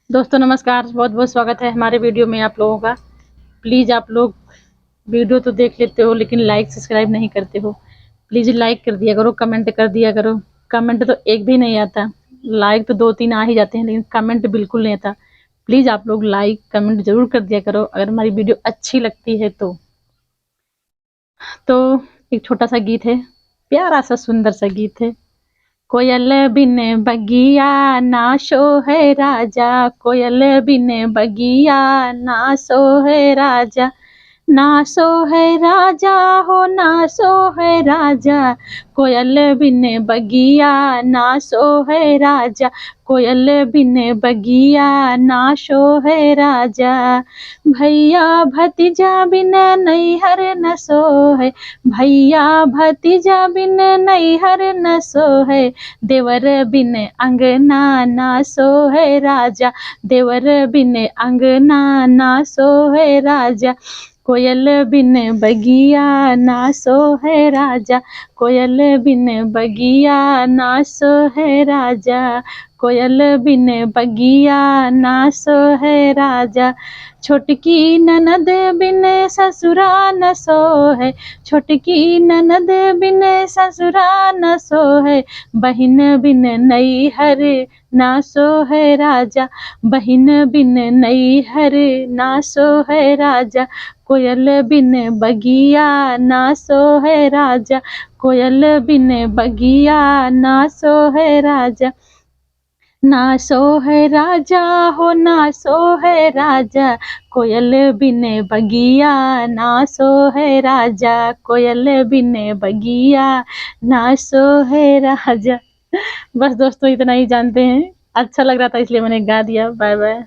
दोस्तों नमस्कार, बहुत बहुत स्वागत है हमारे वीडियो में आप लोगों का। प्लीज़ आप लोग वीडियो तो देख लेते हो लेकिन लाइक सब्सक्राइब नहीं करते हो। प्लीज़ लाइक कर दिया करो, कमेंट कर दिया करो। कमेंट तो एक भी नहीं आता, लाइक तो 2-3 आ ही जाते हैं लेकिन कमेंट बिल्कुल नहीं आता। प्लीज़ आप लोग लाइक कमेंट ज़रूर कर दिया करो अगर हमारी वीडियो अच्छी लगती है तो एक छोटा सा गीत है, प्यारा सा सुंदर सा गीत है। कोयल बिन बगिया ना सोहे राजा, कोयल बिन बगिया ना सोहे राजा, ना सोहे राजा हो ना सोहे राजा, कोयल बिन बगिया ना सोहे राजा, कोयल बिन बगिया ना सोहे राजा। भैया भतीजा बिन नैहर न सोहे, भैया भतीजा बिन नैहर न सोहे, देवर बिन अंगना ना सोहे राजा, देवर बिन अंगना ना सोहे राजा, कोयल बिन बगिया ना सोहे राजा, कोयल बिन बगिया ना सोहे राजा, कोयल बिन बगिया ना सोहे राजा। छोटकी ननद बिन ससुरा न सोहे, छोटकी ननद बिन ससुरा न सोहे, बहिन बिन नैहर ना सोहे राजा, बहिन बिन नैहर ना सोहे राजा, कोयल बिन बगिया ना सोहे राजा, कोयल बिन बगिया ना सोहे राजा, ना सोहे राजा हो ना सोहे राजा, कोयल बिन बगिया ना सोहे राजा, कोयल बिन बगिया ना सोहे राजा। बस दोस्तों इतना ही जानते हैं, अच्छा लग रहा था इसलिए मैंने गा दिया। Bye bye.